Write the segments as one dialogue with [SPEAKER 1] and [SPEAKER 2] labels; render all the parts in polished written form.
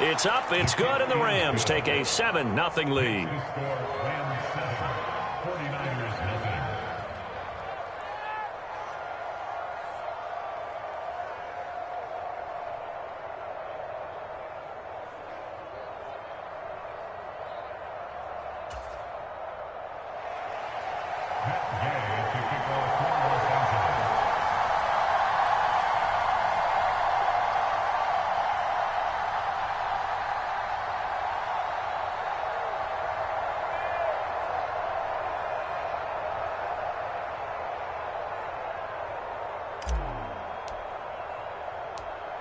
[SPEAKER 1] It's up, it's good, and the Rams take a 7-0 lead.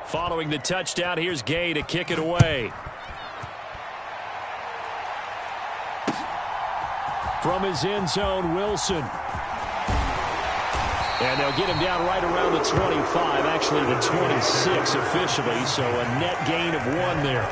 [SPEAKER 1] Following the touchdown, here's Gay to kick it away. From his end zone, Wilson. And they'll get him down right around the 25, actually the 26 officially, so a net gain of 1 there.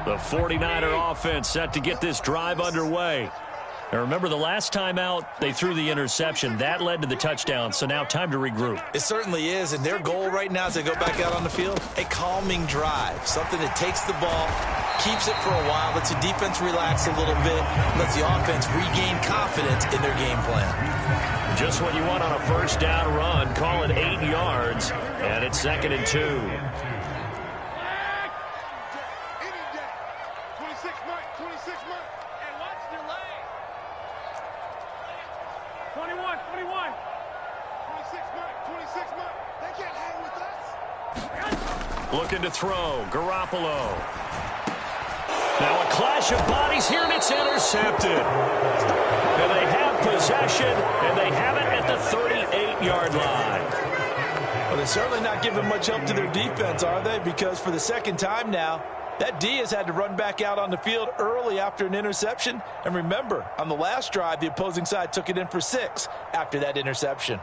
[SPEAKER 1] The 49er offense set to get this drive underway. And remember, the last time out, they threw the interception. That led to the touchdown, so now time to regroup.
[SPEAKER 2] It certainly is, and their goal right now as they go back out on the field, a calming drive, something that takes the ball, keeps it for a while, lets the defense relax a little bit, lets the offense regain confidence in their game plan.
[SPEAKER 1] Just what you want on a first down run. Call it 8 yards, and it's 2nd and 2.
[SPEAKER 3] 26 mark. They can't hang with us.
[SPEAKER 1] Looking to throw. Garoppolo. Now a clash of bodies here, and it's intercepted. And they have possession, and they have it at the 38-yard line.
[SPEAKER 2] Well, they're certainly not giving much help to their defense, are they? Because for the second time now, that D has had to run back out on the field early after an interception. And remember, on the last drive, the opposing side took it in for 6 after that interception.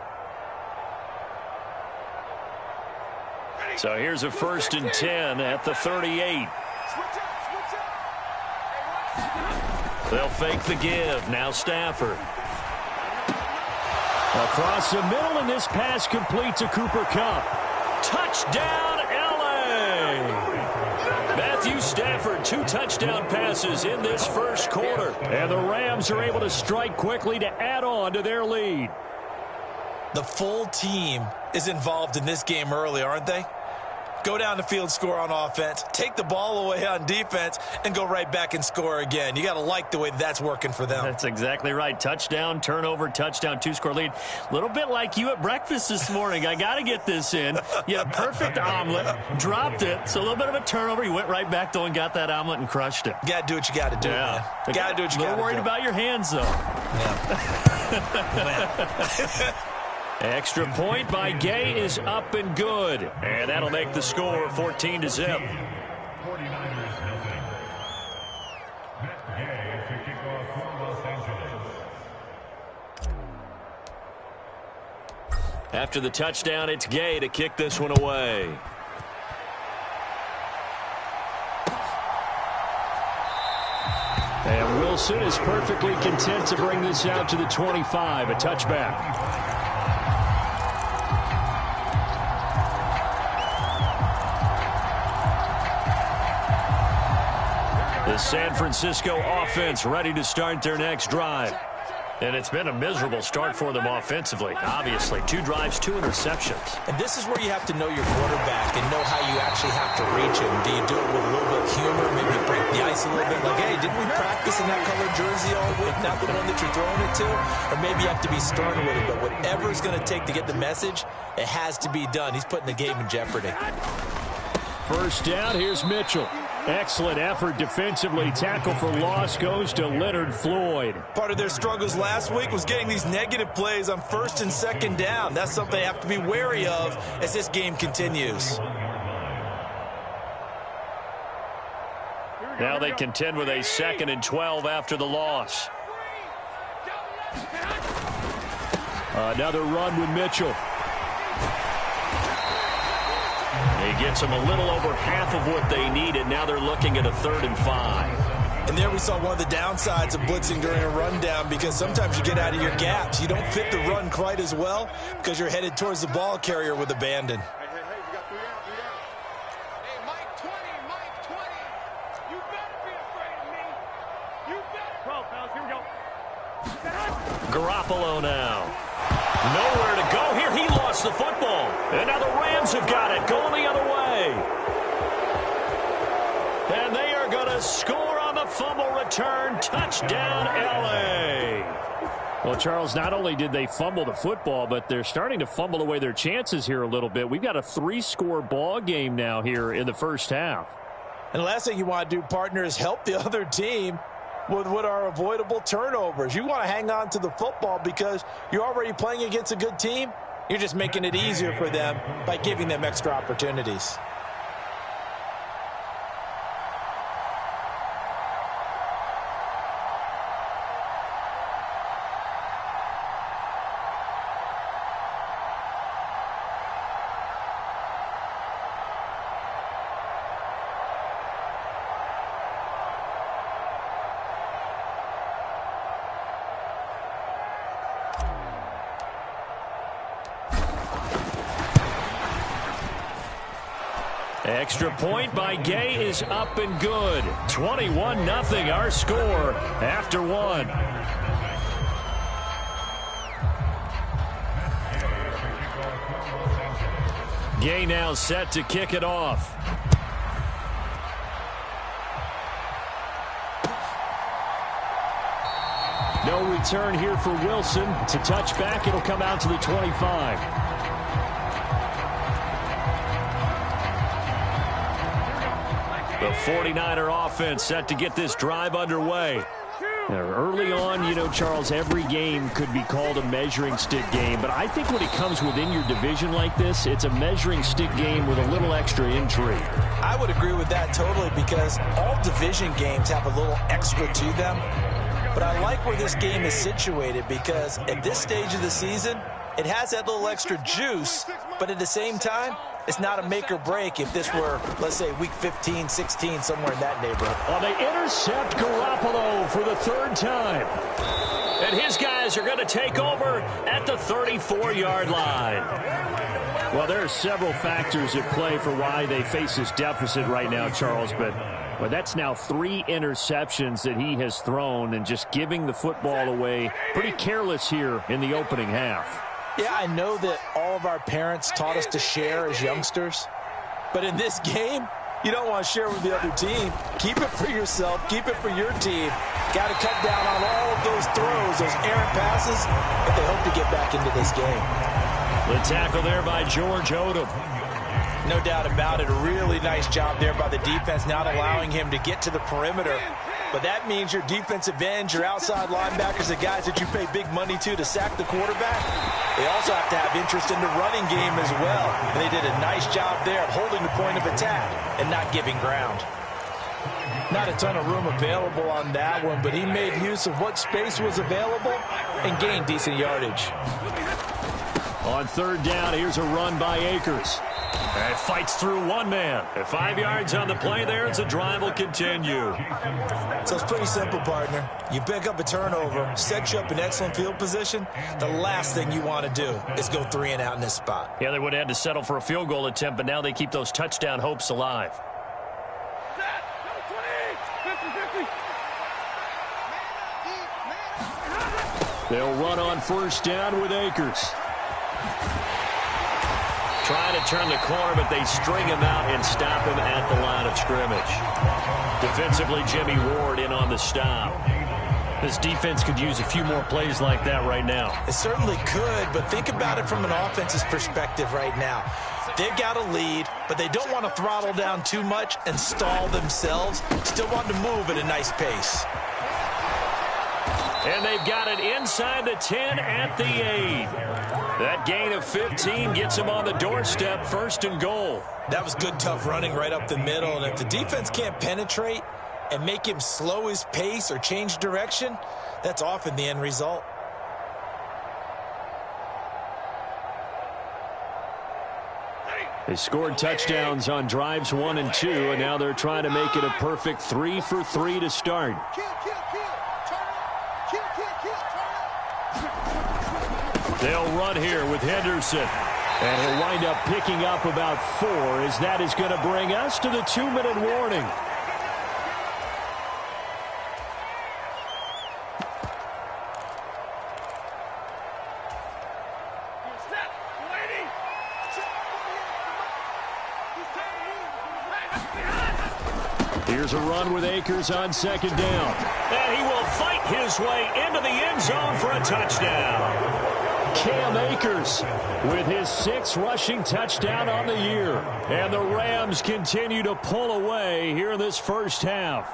[SPEAKER 1] So here's a 1st and 10 at the 38. They'll fake the give. Now Stafford. Across the middle, and this pass complete to Cooper Kupp. Touchdown, L.A. Matthew Stafford, 2 touchdown passes in this first quarter. And the Rams are able to strike quickly to add on to their lead.
[SPEAKER 2] The full team is involved in this game early, aren't they? Go down the field, score on offense, take the ball away on defense, and go right back and score again. You got to like the way that's working for them.
[SPEAKER 1] That's exactly right. Touchdown, turnover, touchdown, 2-score lead. A little bit like you at breakfast this morning. I got to get this in. You had a perfect omelet, dropped it, so a little bit of a turnover. You went right back, though, and got that omelet and crushed it.
[SPEAKER 2] You got to do what you got to do, man. You got to do what you got to do.
[SPEAKER 1] A little worried about your hands, though.
[SPEAKER 2] Yeah.
[SPEAKER 1] Extra point by Gay is up and good. And that'll make the score 14-0. After the touchdown, it's Gay to kick this one away. And Wilson is perfectly content to bring this out to the 25, a touchback. The San Francisco offense ready to start their next drive. And it's been a miserable start for them offensively. Obviously, 2 drives, 2 interceptions.
[SPEAKER 2] And this is where you have to know your quarterback and know how you actually have to reach him. Do you do it with a little bit of humor, maybe break the ice a little bit? Like, hey, didn't we practice in that colored jersey all week, not the one that you're throwing it to? Or maybe you have to be stern with it. But whatever it's going to take to get the message, it has to be done. He's putting the game in jeopardy.
[SPEAKER 1] First down, here's Mitchell. Excellent effort defensively. Tackle for loss goes to Leonard Floyd.
[SPEAKER 2] Part of their struggles last week was getting these negative plays on 1st and 2nd down. That's something they have to be wary of as this game continues.
[SPEAKER 1] Now they contend with a 2nd and 12 after the loss. Another run with Mitchell. It gets them a little over half of what they needed. Now they're looking at a 3rd and 5.
[SPEAKER 2] And there we saw one of the downsides of blitzing during a rundown, because sometimes you get out of your gaps. You don't fit the run quite as well because you're headed towards the ball carrier with abandon.
[SPEAKER 3] Hey, you got 3 out, 3 out. Hey, Mike 20, Mike 20. You better be afraid of me. You better. 12, fellas, here we go.
[SPEAKER 1] Garoppolo now. Nowhere to go here. He lost the football. And now the Rams have got it. Going the other way. And they are going to score on the fumble return. Touchdown, L.A. Well, Charles, not only did they fumble the football, but they're starting to fumble away their chances here a little bit. We've got a 3-score ball game now here in the first half.
[SPEAKER 2] And the last thing you want to do, partner, is help the other team with what are avoidable turnovers. You want to hang on to the football because you're already playing against a good team. You're just making it easier for them by giving them extra opportunities.
[SPEAKER 1] Extra point by Gay is up and good. 21-0 our score after 1. Gay now set to kick it off. No return here for Wilson. To touch back, it'll come out to the 25. The 49er offense set to get this drive underway. Now, early on, you know, Charles, every game could be called a measuring stick game, but I think when it comes within your division like this, it's a measuring stick game with a little extra intrigue.
[SPEAKER 2] I would agree with that totally, because all division games have a little extra to them. But I like where this game is situated, because at this stage of the season, it has that little extra juice, but at the same time, it's not a make or break if this were, let's say, week 15, 16, somewhere in that neighborhood.
[SPEAKER 1] Well, they intercept Garoppolo for the 3rd time. And his guys are going to take over at the 34-yard line. Well, there are several factors at play for why they face this deficit right now, Charles, but that's now 3 interceptions that he has thrown, and just giving the football away pretty careless here in the opening half.
[SPEAKER 2] Yeah, I know that all of our parents taught us to share as youngsters, but in this game, you don't want to share with the other team. Keep it for yourself. Keep it for your team. Got to cut down on all of those throws, those errant passes, if they hope to get back into this game.
[SPEAKER 1] The tackle there by George Odom.
[SPEAKER 2] No doubt about it. A really nice job there by the defense, not allowing him to get to the perimeter. But that means your defensive ends, your outside linebackers, the guys that you pay big money to sack the quarterback, they also have to have interest in the running game as well. And they did a nice job there of holding the point of attack and not giving ground. Not a ton of room available on that one, but he made use of what space was available and gained decent yardage.
[SPEAKER 1] On 3rd down, here's a run by Akers. And it fights through one man. At 5 yards on the play there, as the drive will continue.
[SPEAKER 2] So it's pretty simple, partner. You pick up a turnover, set you up in excellent field position. The last thing you want to do is go 3 and out in this spot.
[SPEAKER 1] Yeah, they would have had to settle for a field goal attempt, but now they keep those touchdown hopes alive. They'll run on 1st down with Akers. Trying to turn the corner, but they string him out and stop him at the line of scrimmage. Defensively, Jimmy Ward in on the stop. This defense could use a few more plays like that right now.
[SPEAKER 2] It certainly could, but think about it from an offense's perspective right now. They've got a lead, but they don't want to throttle down too much and stall themselves. Still want to move at a nice pace.
[SPEAKER 1] And they've got it inside the 10 at the 8. That gain of 15 gets them on the doorstep, 1st and goal.
[SPEAKER 2] That was good, tough running right up the middle. And if the defense can't penetrate and make him slow his pace or change direction, that's often the end result.
[SPEAKER 1] They scored touchdowns on drives 1 and 2, and now they're trying to make it a perfect 3 for 3 to start. They'll run here with Henderson. And he'll wind up picking up about 4, as that is going to bring us to the 2-minute warning. Here's a run with Akers on 2nd down. And he will fight his way into the end zone for a touchdown. Cam Akers with his 6th rushing touchdown on the year. And the Rams continue to pull away here in this first half.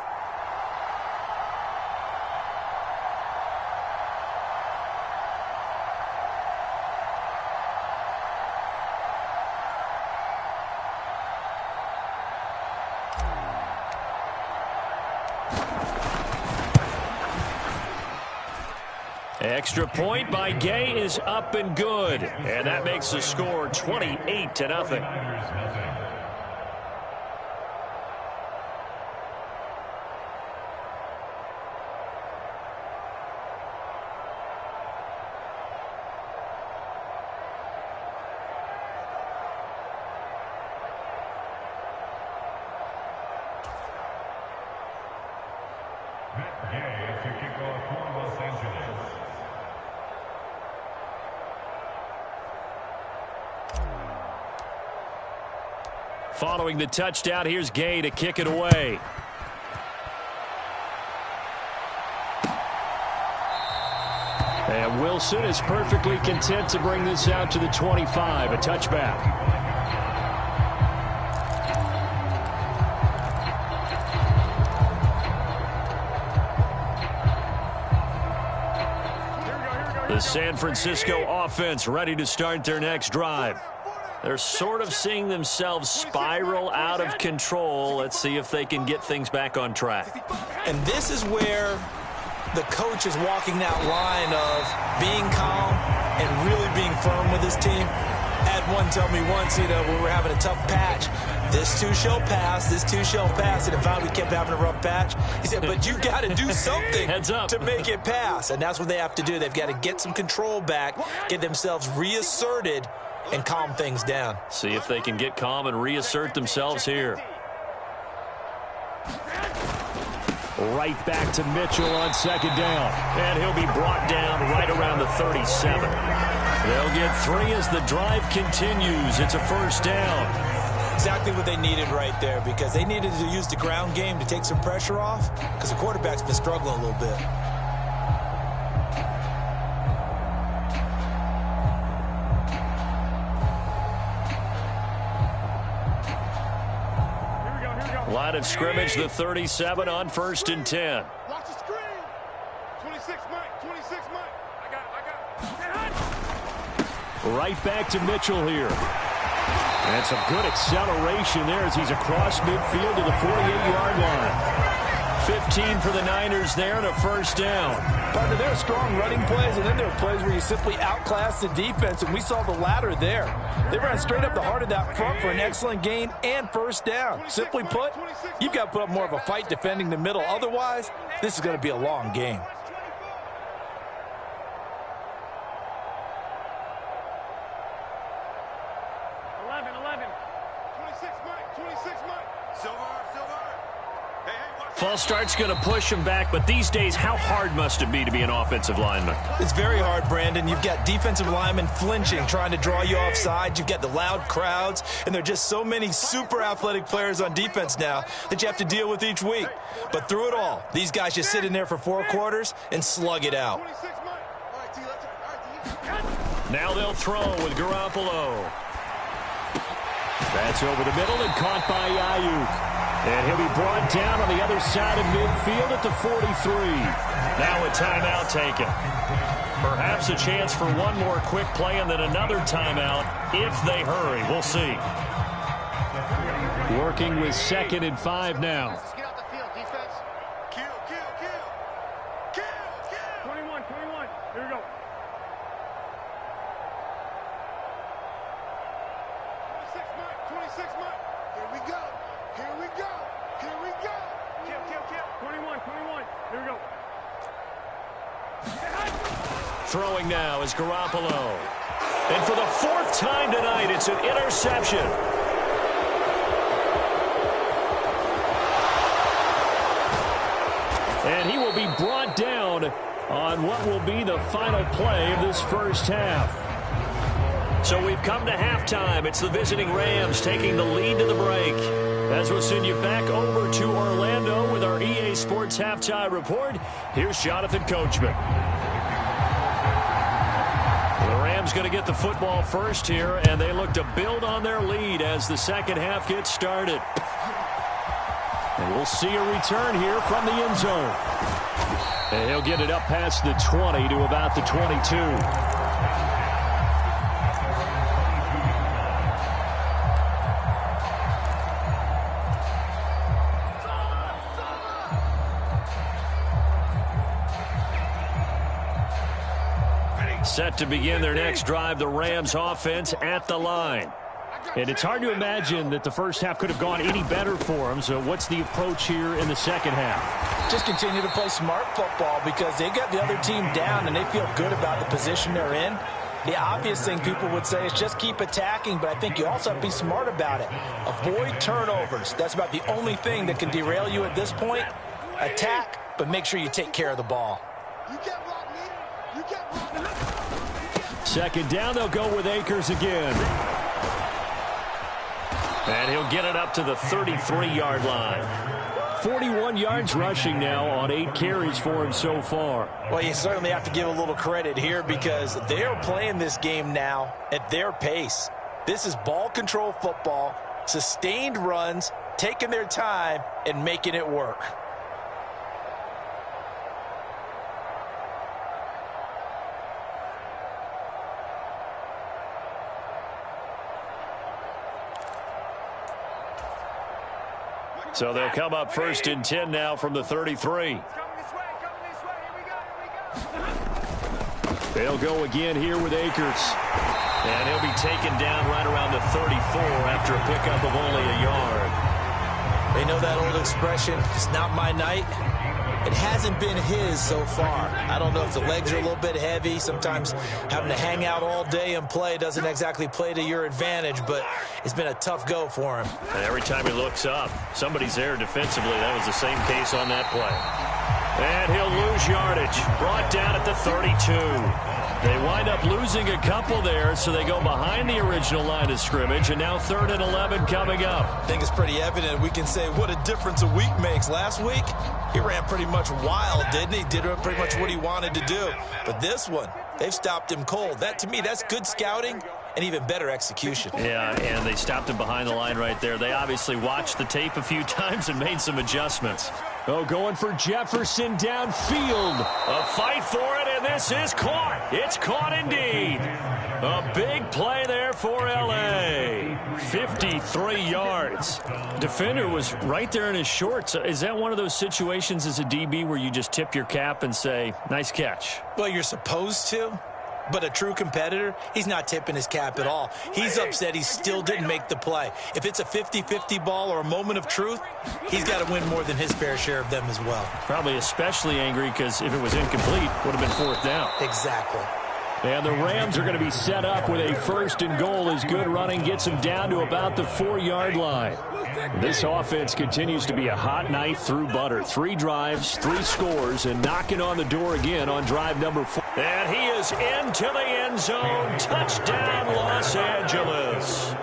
[SPEAKER 1] Extra point by Gay is up and good. And that makes the score 28-0. Following the touchdown, here's Gay to kick it away. And Wilson is perfectly content to bring this out to the 25, a touchback. The San Francisco offense ready to start their next drive. They're sort of seeing themselves spiral out of control. Let's see if they can get things back on track.
[SPEAKER 2] And this is where the coach is walking that line of being calm and really being firm with his team. I had one tell me once, when we were having a tough patch, this too shall pass, this too shall pass. And if we kept having a rough patch, he said, but you got to do something to make it pass. And that's what they have to do. They've got to get some control back, get themselves reasserted, and calm things down.
[SPEAKER 1] See if they can get calm and reassert themselves here. Right back to Mitchell on 2nd down. And he'll be brought down right around the 37. They'll get 3 as the drive continues. It's a first down.
[SPEAKER 2] Exactly what they needed right there, because they needed to use the ground game to take some pressure off, because the quarterback's been struggling a little bit.
[SPEAKER 1] Line of scrimmage, the 37 on 1st and 10.
[SPEAKER 3] Watch the screen. 26 Mike, 26 Mike. I got
[SPEAKER 1] Right back to Mitchell here. And some good acceleration there as he's across midfield to the 48-yard line. 15 for the Niners there and a first down.
[SPEAKER 4] Partner, there are strong running plays, and then there are plays where you simply outclass the defense, and we saw the latter there. They ran straight up the heart of that front for an excellent gain and first down. Simply put, you've got to put up more of a fight defending the middle. Otherwise, this is going to be a long game.
[SPEAKER 1] False start's going to push him back, but these days, how hard must it be to be an offensive lineman?
[SPEAKER 2] It's very hard, Brandon. You've got defensive linemen flinching, trying to draw you offside. You've got the loud crowds, and there are just so many super athletic players on defense now that you have to deal with each week. But through it all, these guys just sit in there for 4 quarters and slug it out.
[SPEAKER 1] Now they'll throw with Garoppolo. That's over the middle and caught by Ayuk. And he'll be brought down on the other side of midfield at the 43. Now a timeout taken. Perhaps a chance for one more quick play and then another timeout if they hurry. We'll see. Working with 2nd and 5 now.
[SPEAKER 3] Get out the field, defense. Kill. 21. Here we go. 26 Mike.
[SPEAKER 1] throwing now is Garoppolo. And for the fourth time tonight, it's an interception. And he will be brought down on what will be the final play of this first half. So we've come to halftime. It's the visiting Rams taking the lead to the break. As we'll send you back over to Orlando with our EA Sports Halftime Report, here's Jonathan Coachman. The Rams going to get the football first here, and they look to build on their lead as the second half gets started. And we'll see a return here from the end zone. And he'll get it up past the 20 to about the 22. Set to begin their next drive, the Rams offense at the line. And it's hard to imagine that the first half could have gone any better for them. So what's the approach here in the second half?
[SPEAKER 4] Just continue to play smart football because they got the other team down and they feel good about the position they're in. The obvious thing people would say is just keep attacking, but I think you also have to be smart about it. Avoid turnovers. That's about the only thing that can derail you at this point. Attack, but make sure you take care of the ball.
[SPEAKER 3] You can't block me. You can't block me.
[SPEAKER 1] Second down, they'll go with Akers again. And he'll get it up to the 33-yard line. 41 yards rushing now on 8 carries for him so far.
[SPEAKER 4] Well, you certainly have to give a little credit here because they are playing this game now at their pace. This is ball control football, sustained runs, taking their time, and making it work.
[SPEAKER 1] So they'll come up first and 10 now from the 33. They'll go again here with Akers. And he'll be taken down right around the 34 after a pickup of only a yard.
[SPEAKER 2] They know that old expression, it's not my night. It hasn't been his so far. I don't know if the legs are a little bit heavy. Sometimes having to hang out all day and play doesn't exactly play to your advantage, but it's been a tough go for him.
[SPEAKER 1] And every time he looks up, somebody's there defensively. That was the same case on that play. And he'll lose yardage. Brought down at the 32. They wind up losing a couple there, so they go behind the original line of scrimmage, and now 3rd and 11 coming up.
[SPEAKER 2] I think it's pretty evident we can say what a difference a week makes. Last week, he ran pretty much wild, didn't he? Did pretty much what he wanted to do. But this one, they've stopped him cold. That, to me, that's good scouting and even better execution.
[SPEAKER 1] Yeah, and they stopped him behind the line right there. They obviously watched the tape a few times and made some adjustments. Oh, going for Jefferson downfield. A fight for it, and this is caught. It's caught indeed. A big play there for L.A. 53 yards. Defender was right there in his shorts. Is that one of those situations as a DB where you just tip your cap and say, nice catch?
[SPEAKER 2] Well, you're supposed to. But a true competitor, he's not tipping his cap at all. He's upset he still didn't make the play. If it's a 50-50 ball or a moment of truth, he's got to win more than his fair share of them as well.
[SPEAKER 1] Probably especially angry because if it was incomplete, would have been 4th down.
[SPEAKER 2] Exactly.
[SPEAKER 1] And the Rams are going to be set up with a 1st and goal as good running gets them down to about the 4-yard line. This offense continues to be a hot knife through butter. 3 drives, 3 scores, and knocking on the door again on drive number 4. And he is into the end zone. Touchdown, Los Angeles.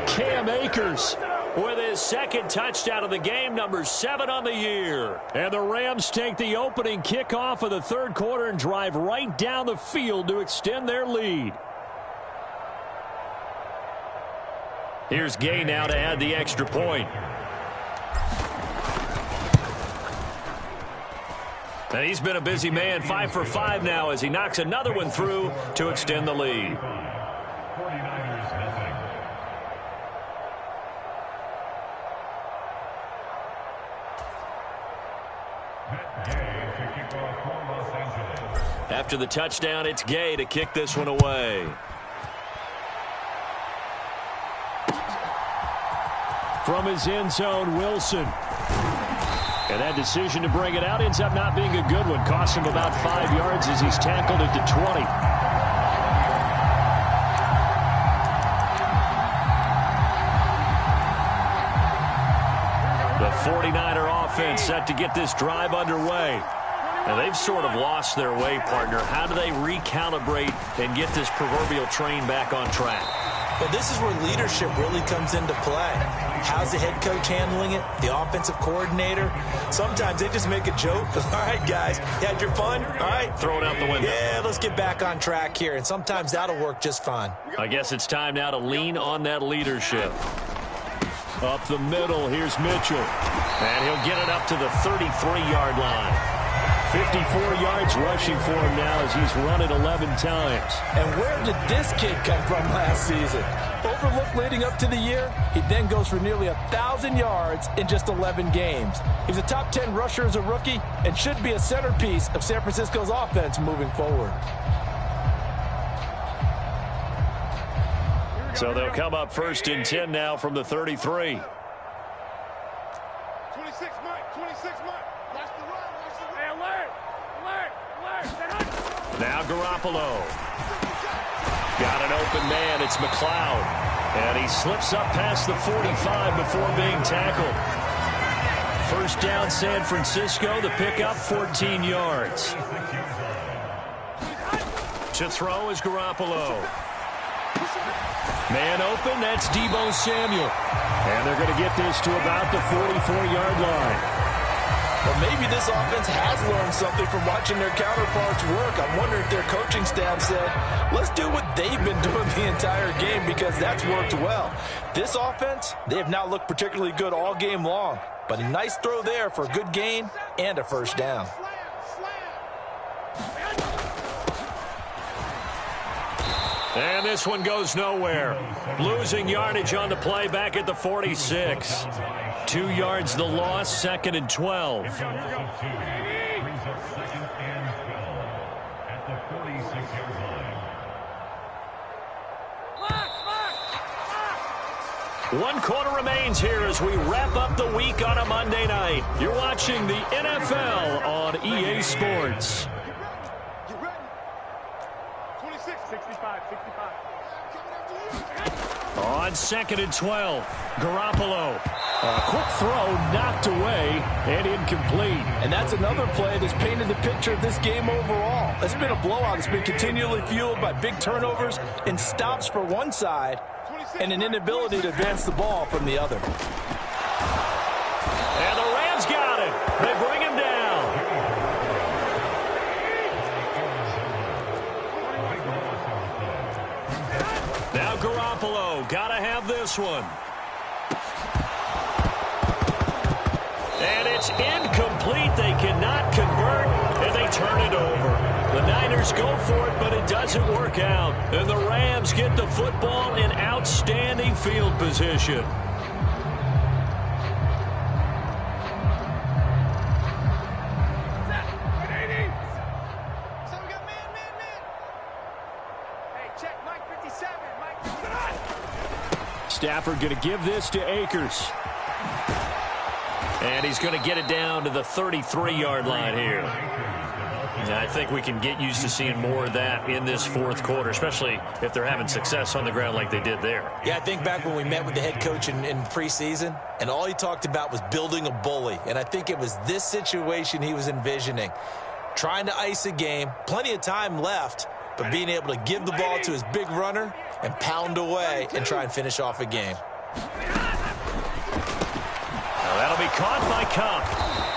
[SPEAKER 1] Cam Akers with his 2nd touchdown of the game, number 7 on the year. And the Rams take the opening kickoff of the 3rd quarter and drive right down the field to extend their lead. Here's Gay now to add the extra point. And he's been a busy man, 5 for 5 now as he knocks another one through to extend the lead.
[SPEAKER 5] 49ers nothing. Gay to kick off for Los Angeles.
[SPEAKER 1] After the touchdown, it's Gay to kick this one away. From his end zone, Wilson. And that decision to bring it out ends up not being a good one. Costs him about 5 yards as he's tackled at the 20. The 49er offense set to get this drive underway. Now, they've sort of lost their way, partner. How do they recalibrate and get this proverbial train back on track?
[SPEAKER 2] Well, this is where leadership really comes into play. How's the head coach handling it? The offensive coordinator? Sometimes they just make a joke. All right, guys, you had your fun? All right.
[SPEAKER 1] Throw it out the window.
[SPEAKER 2] Yeah, let's get back on track here. And sometimes that'll work just fine.
[SPEAKER 1] I guess it's time now to lean on that leadership. Up the middle, here's Mitchell. And he'll get it up to the 33-yard line. 54 yards rushing for him now as he's run it 11 times.
[SPEAKER 4] And where did this kid come from last season? Overlooked leading up to the year, he then goes for nearly 1,000 yards in just 11 games. He's a top 10 rusher as a rookie and should be a centerpiece of San Francisco's offense moving forward.
[SPEAKER 1] So they'll come up 1st and 10 now from the 33.
[SPEAKER 3] 26, Mike. 26, Mike. Watch the run. Watch the run. Hey, alert.
[SPEAKER 1] Now Garoppolo. Got an open man. It's McLeod. And he slips up past the 45 before being tackled. First down, San Francisco. The pickup, 14 yards. To throw is Garoppolo. Man open, that's Deebo Samuel. And they're going to get this to about the 44-yard line.
[SPEAKER 4] Well, maybe this offense has learned something from watching their counterparts work. I wonder if their coaching staff said, let's do what they've been doing the entire game because that's worked well. This offense, they have not looked particularly good all game long. But a nice throw there for a good gain and a first down.
[SPEAKER 1] And this one goes nowhere. Losing yardage on the play back at the 46. 2 yards the loss, 2nd and 12.
[SPEAKER 5] Brings up 2nd and 12 at the 46-yard line.
[SPEAKER 1] 1 quarter remains here as we wrap up the week on a Monday night. You're watching the NFL on EA Sports.
[SPEAKER 3] Get ready. 26, 65, 65.
[SPEAKER 1] On 2nd and 12, Garoppolo. A quick throw knocked away and incomplete.
[SPEAKER 4] And that's another play that's painted the picture of this game overall. It's been a blowout. It's been continually fueled by big turnovers and stops for one side and an inability to advance the ball from the other.
[SPEAKER 1] And the Rams got it. They bring him down. Now Garoppolo, gotta have this one. And it's incomplete. They cannot convert, and they turn it over. The Niners go for it, but it doesn't work out. And the Rams get the football in outstanding field position. Stafford going to give this to Akers. And he's going to get it down to the 33-yard line here. And I think we can get used to seeing more of that in this 4th quarter, especially if they're having success on the ground like they did there.
[SPEAKER 2] Yeah, I think back when we met with the head coach in preseason, and all he talked about was building a bully. And I think it was this situation he was envisioning. Trying to ice a game, plenty of time left, but being able to give the ball to his big runner and pound away and try and finish off a game.
[SPEAKER 1] That'll be caught by Kupp.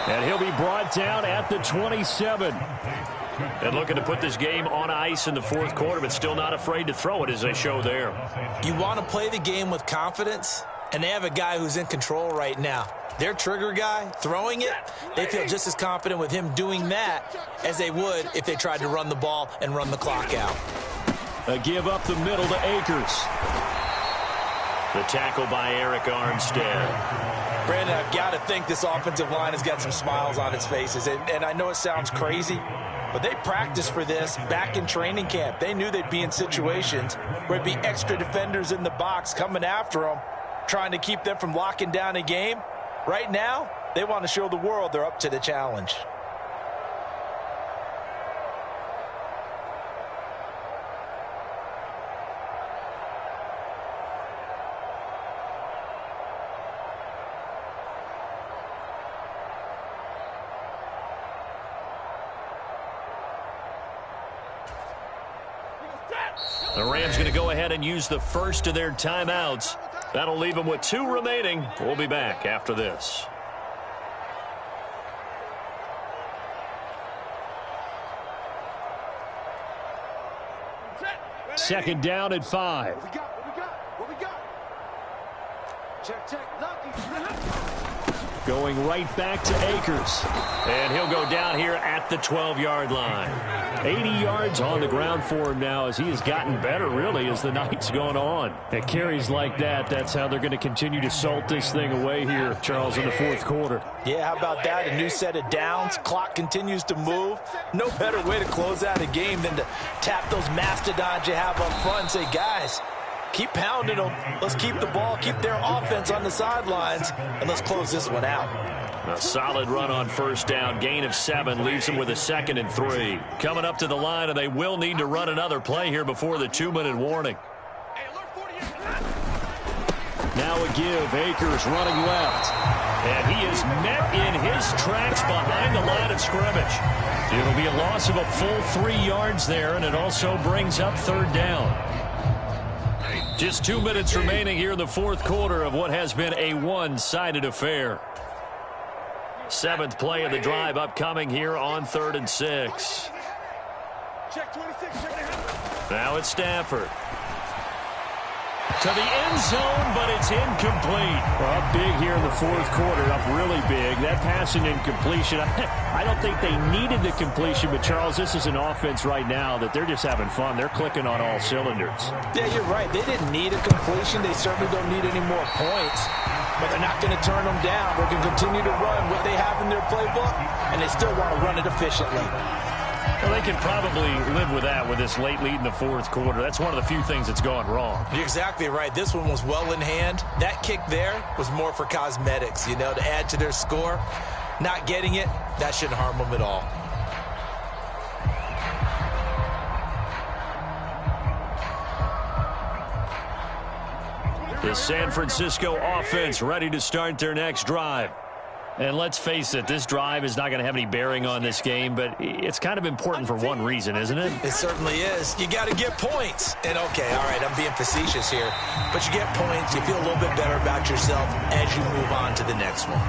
[SPEAKER 1] And he'll be brought down at the 27. And looking to put this game on ice in the 4th quarter, but still not afraid to throw it as they show there.
[SPEAKER 2] You want to play the game with confidence, and they have a guy who's in control right now. Their trigger guy, throwing it, they feel just as confident with him doing that as they would if they tried to run the ball and run the clock out.
[SPEAKER 1] A give up the middle to Akers. The tackle by Eric Armstead.
[SPEAKER 4] Brandon, I've got to think this offensive line has got some smiles on its faces. And I know it sounds crazy, but they practiced for this back in training camp. They knew they'd be in situations where it'd be extra defenders in the box coming after them, trying to keep them from locking down a game. Right now,
[SPEAKER 2] They want to show the world they're up to the challenge.
[SPEAKER 1] The Rams going to go ahead and use the first of their timeouts. That'll leave them with 2 remaining. We'll be back after this. Second down at 5.
[SPEAKER 3] What we got? Check. Lucky.
[SPEAKER 1] Going right back to Akers. And he'll go down here at the 12-yard line. 80 yards on the ground for him now as he has gotten better, really, as the night's gone on. At carries like that, that's how they're going to continue to salt this thing away here, Charles, in the fourth quarter.
[SPEAKER 2] Yeah, how about that? A new set of downs. Clock continues to move. No better way to close out a game than to tap those mastodons you have up front and say, guys, keep pounding them. Let's keep the ball, keep their offense on the sidelines, and let's close this one out.
[SPEAKER 1] A solid run on first down. Gain of 7 leaves them with a 2nd and 3. Coming up to the line, and they will need to run another play here before the 2-minute warning. Now a give. Akers running left. And he is met in his tracks behind the line of scrimmage. It'll be a loss of a full 3 yards there, and it also brings up 3rd down. Just 2 minutes remaining here in the fourth quarter of what has been a one-sided affair. 7th play of the drive upcoming here on 3rd and 6.
[SPEAKER 3] Check 26.
[SPEAKER 1] Now it's Stafford. To the end zone, but it's incomplete. Well, up big here in the fourth quarter, up really big. That passing incompletion, I don't think they needed the completion, but Charles, this is an offense right now that they're just having fun. They're clicking on all cylinders.
[SPEAKER 2] Yeah, you're right. They didn't need a completion. They certainly don't need any more points, but they're not going to turn them down. They're going to continue to run what they have in their playbook, and they still want to run it efficiently.
[SPEAKER 1] Well, they can probably live with that with this late lead in the fourth quarter. That's one of the few things that's gone wrong.
[SPEAKER 2] You're exactly right. This one was well in hand. That kick there was more for cosmetics, you know, to add to their score. Not getting it, that shouldn't harm them at all.
[SPEAKER 1] The San Francisco offense ready to start their next drive. And let's face it, this drive is not going to have any bearing on this game, but it's kind of important for one reason, isn't it?
[SPEAKER 2] It certainly is. You got to get points. And, okay, all right, I'm being facetious here, but you get points, you feel a little bit better about yourself as you move on to the next one.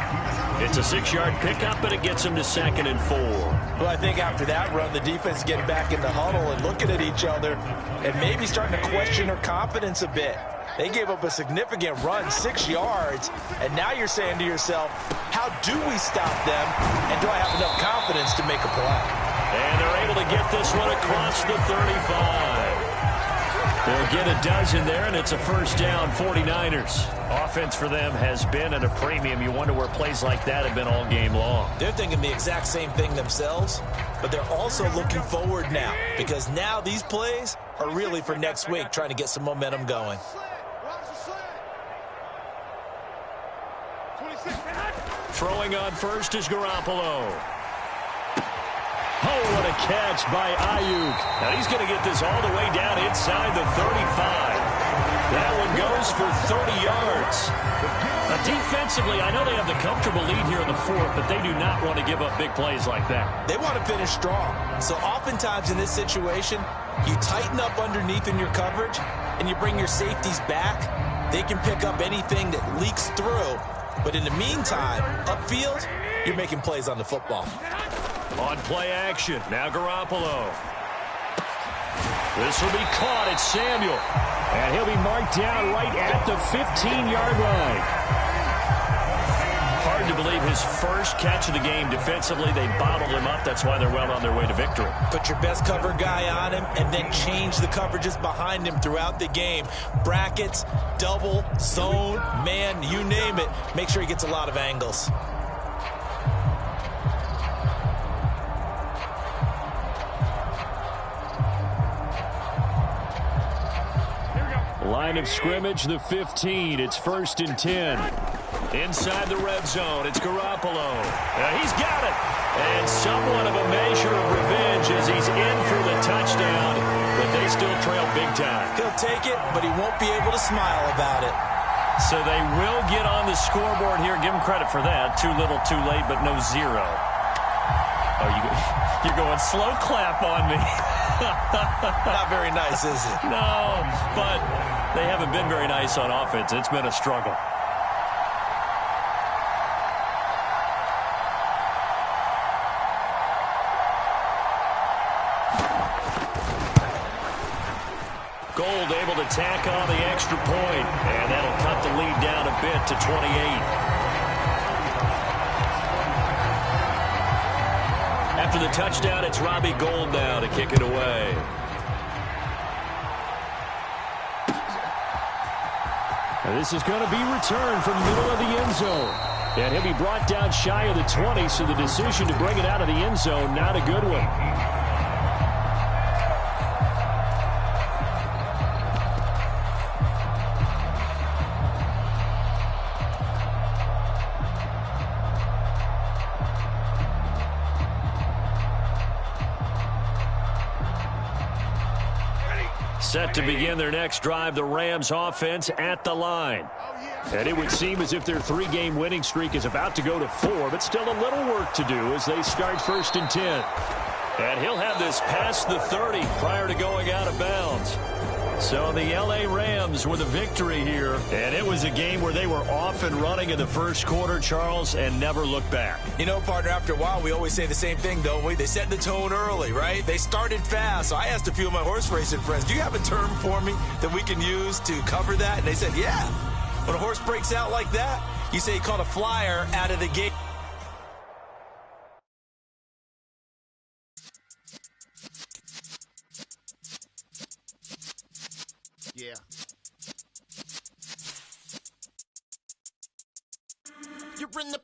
[SPEAKER 1] It's a 6-yard pickup, but it gets them to 2nd and 4.
[SPEAKER 2] Well, I think after that run, the defense is getting back in the huddle and looking at each other and maybe starting to question their confidence a bit. They gave up a significant run, 6 yards, and now you're saying to yourself, how do we stop them, and do I have enough confidence to make a play?
[SPEAKER 1] And they're able to get this one across the 35. They'll get a dozen there, and it's a first down, 49ers. Offense for them has been at a premium. You wonder where plays like that have been all game long.
[SPEAKER 2] They're thinking the exact same thing themselves, but they're also looking forward now, because now these plays are really for next week, trying to get some momentum going.
[SPEAKER 1] Throwing on first is Garoppolo. Oh, what a catch by Ayuk. Now he's going to get this all the way down inside the 35. That one goes for 30 yards. Now, defensively, I know they have the comfortable lead here in the fourth, but they do not want to give up big plays like that.
[SPEAKER 2] They want to finish strong. So oftentimes in this situation, you tighten up underneath in your coverage, and you bring your safeties back. They can pick up anything that leaks through. But in the meantime, upfield, you're making plays on the football.
[SPEAKER 1] On play action, now Garoppolo. This will be caught. It's Samuel. And he'll be marked down right at the 15-yard line. Hard to believe his first catch of the game defensively. They bottled him up. That's why they're well on their way to victory.
[SPEAKER 2] Put your best cover guy on him and then change the coverages behind him throughout the game. Brackets, double, zone, man, you name it. Make sure he gets a lot of angles.
[SPEAKER 1] Line of scrimmage, the 15. It's 1st and 10. Inside the red zone, it's Garoppolo. He's got it. And somewhat of a measure of revenge as he's in for the touchdown, but they still trail big time.
[SPEAKER 2] He'll take it, but he won't be able to smile about it.
[SPEAKER 1] So they will get on the scoreboard here. Give him credit for that. Too little, too late, but no zero. Oh, you're going slow clap on me.
[SPEAKER 2] Not very nice, is it?
[SPEAKER 1] No, but they haven't been very nice on offense. It's been a struggle. Gold able to tack on the extra point, and that'll cut the lead down a bit to 28. After the touchdown, it's Robbie Gould now to kick it away. And this is going to be returned from the middle of the end zone. And he'll be brought down shy of the 20, so the decision to bring it out of the end zone, not a good one. Set to begin their next drive, the Rams offense at the line. And it would seem as if their three-game winning streak is about to go to 4, but still a little work to do as they start 1st and 10. And he'll have this past the 30 prior to going out of bounds. So the L.A. Rams with a victory here. And it was a game where they were off and running in the first quarter, Charles, and never looked back.
[SPEAKER 2] You know, partner, after a while, we always say the same thing, don't we? They set the tone early, right? They started fast. So I asked a few of my horse racing friends, do you have a term for me that we can use to cover that? And they said, yeah. When a horse breaks out like that, you say he caught a flyer out of the gate.
[SPEAKER 3] Yeah. You're in the